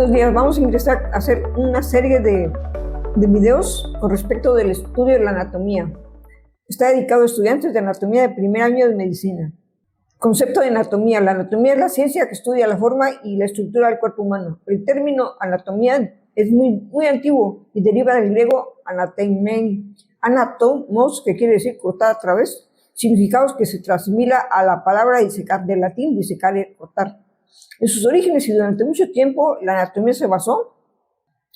Buenos días, vamos a ingresar a hacer una serie de videos con respecto del estudio de la anatomía. Está dedicado a estudiantes de anatomía de primer año de medicina. Concepto de anatomía. La anatomía es la ciencia que estudia la forma y la estructura del cuerpo humano. El término anatomía es muy antiguo y deriva del griego anateimei, anatomos, que quiere decir cortar a través, significados que se asimila a la palabra disecar, del latín disecar y cortar. En sus orígenes y durante mucho tiempo la anatomía se basó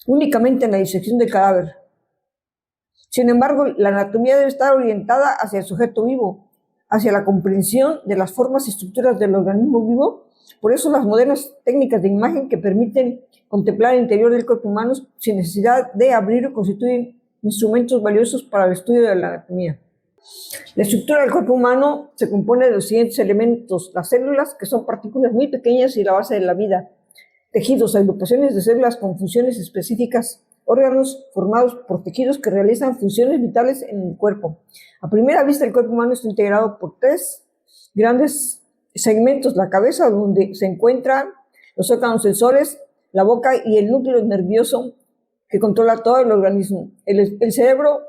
únicamente en la disección del cadáver. Sin embargo, la anatomía debe estar orientada hacia el sujeto vivo, hacia la comprensión de las formas y estructuras del organismo vivo. Por eso las modernas técnicas de imagen que permiten contemplar el interior del cuerpo humano sin necesidad de abrir constituyen instrumentos valiosos para el estudio de la anatomía. La estructura del cuerpo humano se compone de los siguientes elementos: las células, que son partículas muy pequeñas y la base de la vida; tejidos, agrupaciones de células con funciones específicas; órganos formados por tejidos que realizan funciones vitales en el cuerpo. A primera vista, el cuerpo humano está integrado por tres grandes segmentos: la cabeza, donde se encuentran los órganos sensores; la boca y el núcleo nervioso que controla todo el organismo; el cerebro,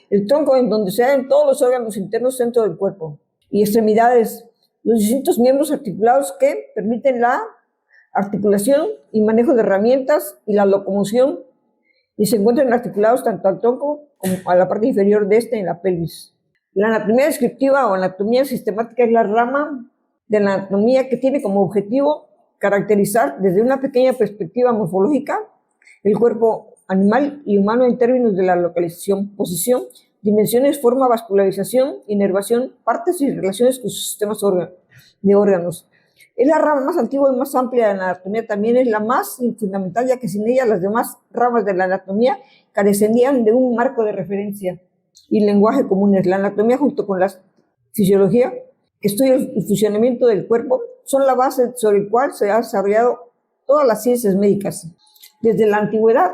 el tronco, en donde se hallan todos los órganos internos dentro del cuerpo; y extremidades, los distintos miembros articulados que permiten la articulación y manejo de herramientas y la locomoción, y se encuentran articulados tanto al tronco como a la parte inferior de este, en la pelvis. La anatomía descriptiva o anatomía sistemática es la rama de la anatomía que tiene como objetivo caracterizar desde una pequeña perspectiva morfológica el cuerpo animal y humano en términos de la localización, posición, dimensiones, forma, vascularización, inervación, partes y relaciones con sus sistemas de órganos. Es la rama más antigua y más amplia de la anatomía. También es la más fundamental, ya que sin ella las demás ramas de la anatomía carecerían de un marco de referencia y lenguaje comunes. La anatomía, junto con la fisiología, que estudia el funcionamiento del cuerpo, son la base sobre la cual se han desarrollado todas las ciencias médicas. Desde la antigüedad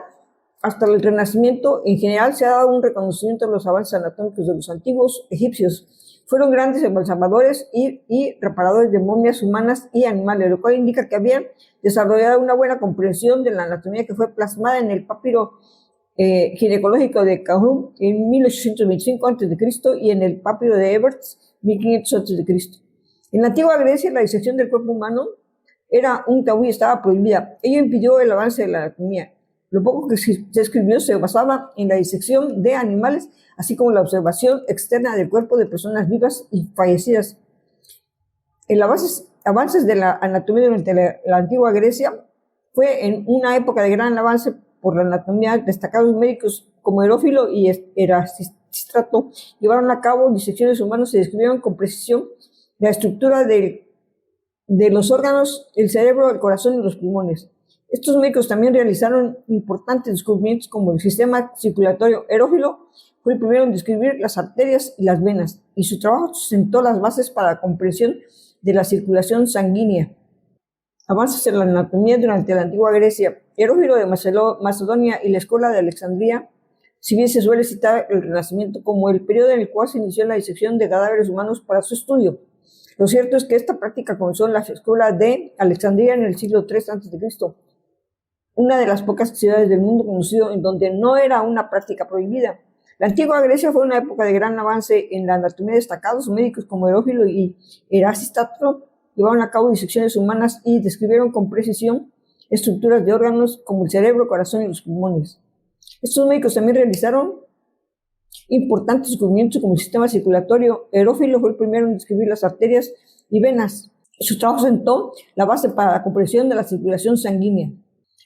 hasta el Renacimiento, en general, se ha dado un reconocimiento de los avances anatómicos de los antiguos egipcios. Fueron grandes embalsamadores y reparadores de momias humanas y animales, lo cual indica que habían desarrollado una buena comprensión de la anatomía, que fue plasmada en el papiro ginecológico de Kahun en 1825 a.C. y en el papiro de Ebers 1500 a.C. En la antigua Grecia, la disección del cuerpo humano era un tabú y estaba prohibida. Ello impidió el avance de la anatomía. Lo poco que se escribió se basaba en la disección de animales, así como la observación externa del cuerpo de personas vivas y fallecidas. El avances de la anatomía durante la antigua Grecia fue en una época de gran avance por la anatomía. Destacados médicos como Herófilo y Erasístrato llevaron a cabo disecciones humanas y describieron con precisión la estructura de los órganos, el cerebro, el corazón y los pulmones. Estos médicos también realizaron importantes descubrimientos como el sistema circulatorio. Herófilo fue el primero en describir las arterias y las venas, y su trabajo sentó las bases para la comprensión de la circulación sanguínea. Avances en la anatomía durante la antigua Grecia. Herófilo de Macedonia y la escuela de Alejandría, si bien se suele citar el Renacimiento como el periodo en el cual se inició la disección de cadáveres humanos para su estudio. Lo cierto es que esta práctica comenzó en la escuela de Alejandría en el siglo III a.C., una de las pocas ciudades del mundo conocido en donde no era una práctica prohibida. La antigua Grecia fue una época de gran avance en la anatomía. Destacados médicos como Herófilo y Erasístrato llevaron a cabo disecciones humanas y describieron con precisión estructuras de órganos como el cerebro, corazón y los pulmones. Estos médicos también realizaron importantes descubrimientos como el sistema circulatorio. Herófilo fue el primero en describir las arterias y venas. Su trabajo sentó la base para la comprensión de la circulación sanguínea.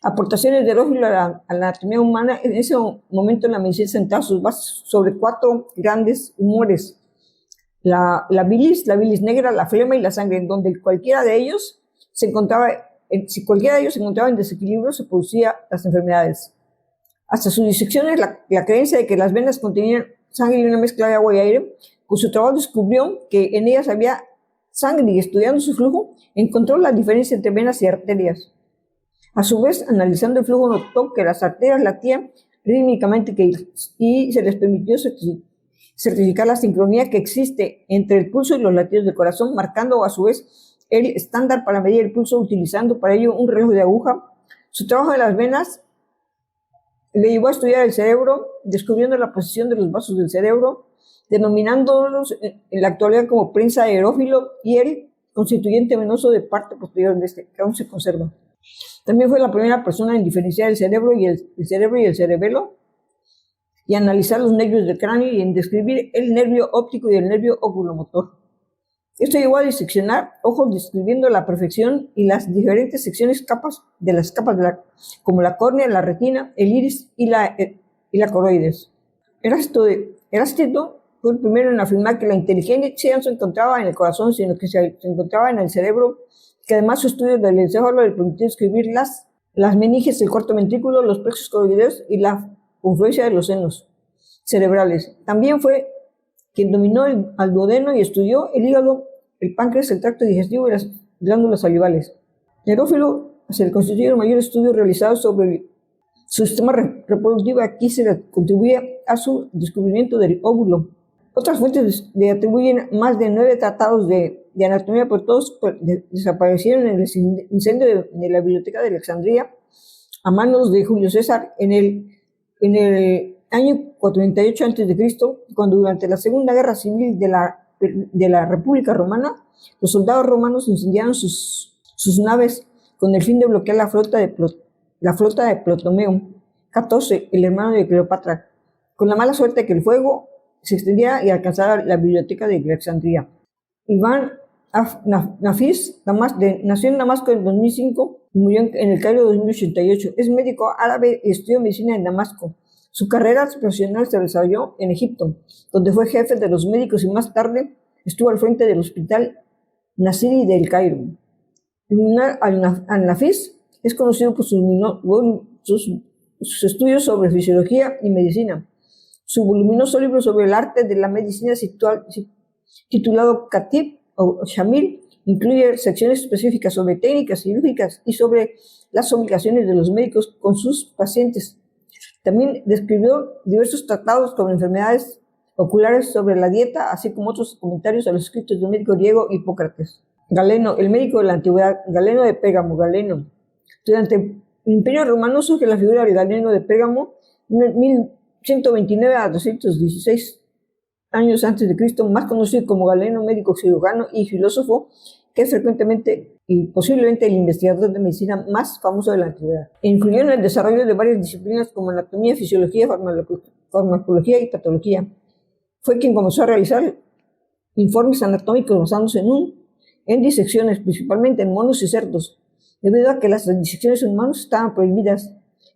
Aportaciones de Herófilo a la anatomía humana. En ese momento la medicina sentaba sus bases sobre cuatro grandes humores: la bilis negra, la flema y la sangre, en donde si cualquiera de ellos se encontraba en desequilibrio, se producían las enfermedades. Hasta sus disecciones, la creencia de que las venas contenían sangre y una mezcla de agua y aire, con su trabajo descubrió que en ellas había sangre, y estudiando su flujo encontró la diferencia entre venas y arterias. A su vez, analizando el flujo, notó que las arterias latían rítmicamente y se les permitió certificar la sincronía que existe entre el pulso y los latidos del corazón, marcando a su vez el estándar para medir el pulso, utilizando para ello un reloj de aguja Su trabajo en las venas le llevó a estudiar el cerebro, descubriendo la posición de los vasos del cerebro, denominándolos en la actualidad como prensa aerófilo y el constituyente venoso de parte posterior de este, que aún se conserva. También fue la primera persona en diferenciar el cerebro y el cerebelo, y analizar los nervios del cráneo y en describir el nervio óptico y el nervio oculomotor. Esto llevó a diseccionar ojos describiendo la perfección y las diferentes secciones de las capas como la córnea, la retina, el iris y la coroides. Erásteto fue el primero en afirmar que la inteligencia no se encontraba en el corazón, sino que se encontraba en el cerebro, que además su estudio del encéfalo le permitió describir las meninges del cuarto ventrículo, los plexos coroideos y la confluencia de los senos cerebrales. También fue quien dominó al duodeno y estudió el hígado, el páncreas, el tracto digestivo y las glándulas salivales. Nerófilo se le constituye el mayor estudio realizado sobre su sistema reproductivo. Aquí se le contribuye a su descubrimiento del óvulo. Otras fuentes le atribuyen más de 9 tratados de anatomía, pero todos desaparecieron en el incendio de la Biblioteca de Alejandría a manos de Julio César en el año 438 a.C., cuando durante la Segunda Guerra Civil de la República Romana, los soldados romanos incendiaron sus naves con el fin de bloquear la flota de Ptolomeo XIV, el hermano de Cleopatra, con la mala suerte que el fuego se extendiera y alcanzara la Biblioteca de Alejandría. Iván Nafis nació en Damasco en 2005 y murió en el Cairo en 2088. Es médico árabe y estudió medicina en Damasco. Su carrera profesional se desarrolló en Egipto, donde fue jefe de los médicos y más tarde estuvo al frente del Hospital Nasiri del Cairo. Al-Nafis es conocido por sus estudios sobre fisiología y medicina. Su voluminoso libro sobre el arte de la medicina titulado Katib o Shamil incluye secciones específicas sobre técnicas quirúrgicas y sobre las obligaciones de los médicos con sus pacientes. También describió diversos tratados sobre enfermedades oculares, sobre la dieta, así como otros comentarios a los escritos del médico griego Hipócrates. Galeno, el médico de la antigüedad, Galeno de Pérgamo, Galeno. Durante el Imperio Romano surge la figura del Galeno de Pérgamo en 1129 a 216 años antes de Cristo, más conocido como Galeno, médico cirujano y filósofo, que es frecuentemente y posiblemente el investigador de medicina más famoso de la antigüedad. Influyó en el desarrollo de varias disciplinas como anatomía, fisiología, farmacología y patología. Fue quien comenzó a realizar informes anatómicos basándose en disecciones, principalmente en monos y cerdos, debido a que las disecciones en humanos estaban prohibidas.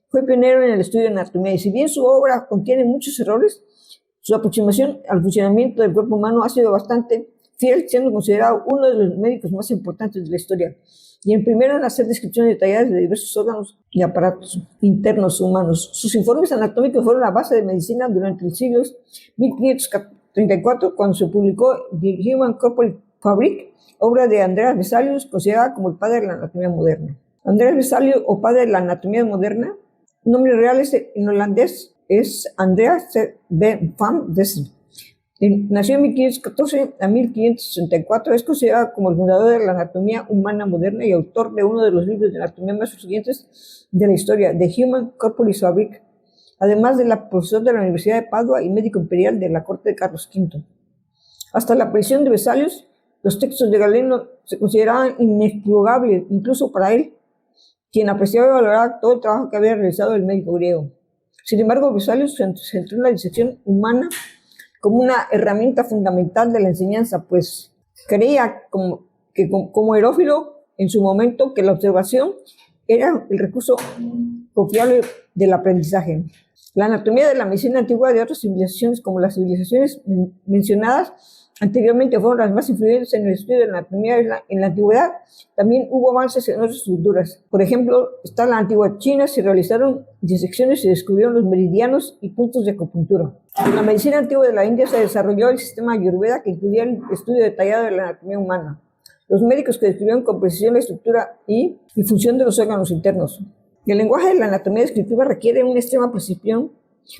Fue pionero en el estudio de anatomía y si bien su obra contiene muchos errores, su aproximación al funcionamiento del cuerpo humano ha sido bastante fiel, siendo considerado uno de los médicos más importantes de la historia y el primero en hacer descripciones detalladas de diversos órganos y aparatos internos humanos. Sus informes anatómicos fueron la base de medicina durante el siglo 1534, cuando se publicó The Human Corporal Fabric, obra de Andreas Vesalius, considerada como el padre de la anatomía moderna. Andreas Vesalius, o padre de la anatomía moderna, su nombre real en holandés es Andreas van Dessel. Nació en 1514 a 1564, es considerado como el fundador de la anatomía humana moderna y autor de uno de los libros de anatomía más influyentes de la historia, The Human Corporal Fabric, además de la profesor de la Universidad de Padua y médico imperial de la corte de Carlos V. Hasta la aparición de Vesalius, los textos de Galeno se consideraban inexpugnables, incluso para él, quien apreciaba y valoraba todo el trabajo que había realizado el médico griego. Sin embargo, Vesalius se centró en la disección humana como una herramienta fundamental de la enseñanza, pues creía como Erófilo en su momento que la observación era el recurso confiable del aprendizaje. La anatomía de la medicina antigua de otras civilizaciones, como las civilizaciones mencionadas anteriormente, fueron las más influyentes en el estudio de la anatomía en la antigüedad. También hubo avances en otras culturas. Por ejemplo, está la antigua China, se realizaron disecciones y se descubrieron los meridianos y puntos de acupuntura. En la medicina antigua de la India se desarrolló el sistema Ayurveda, que incluía el estudio detallado de la anatomía humana. Los médicos que describieron con precisión la estructura y función de los órganos internos. El lenguaje de la anatomía descriptiva requiere una extrema precisión,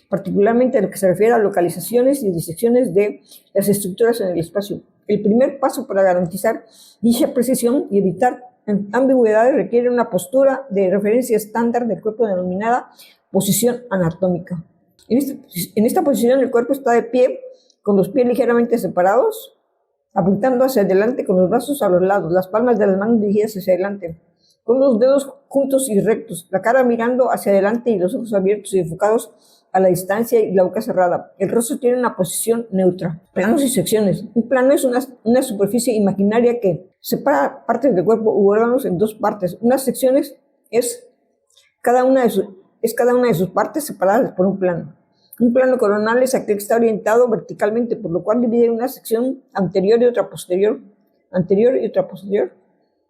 particularmente en lo que se refiere a localizaciones y disecciones de las estructuras en el espacio. El primer paso para garantizar dicha precisión y evitar ambigüedades requieren una postura de referencia estándar del cuerpo denominada posición anatómica. En esta posición el cuerpo está de pie, con los pies ligeramente separados, apuntando hacia adelante con los brazos a los lados, las palmas de las manos dirigidas hacia adelante, con los dedos juntos y rectos, la cara mirando hacia adelante y los ojos abiertos y enfocados a la distancia y la boca cerrada. El rostro tiene una posición neutra. Planos y secciones. Un plano es una superficie imaginaria que separa partes del cuerpo u órganos en dos partes. Unas secciones es cada una de sus partes separadas por un plano. Un plano coronal es aquel que está orientado verticalmente, por lo cual divide una sección anterior y otra posterior.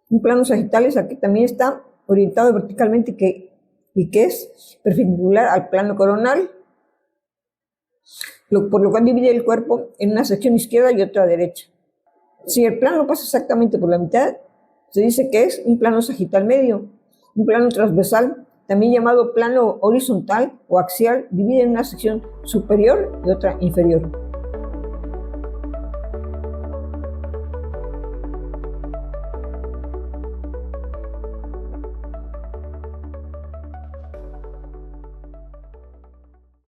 Un plano sagital es aquel que también está orientado verticalmente y que es perpendicular al plano coronal, por lo cual divide el cuerpo en una sección izquierda y otra derecha. Si el plano pasa exactamente por la mitad, se dice que es un plano sagital medio. Un plano transversal, también llamado plano horizontal o axial, divide en una sección superior y otra inferior.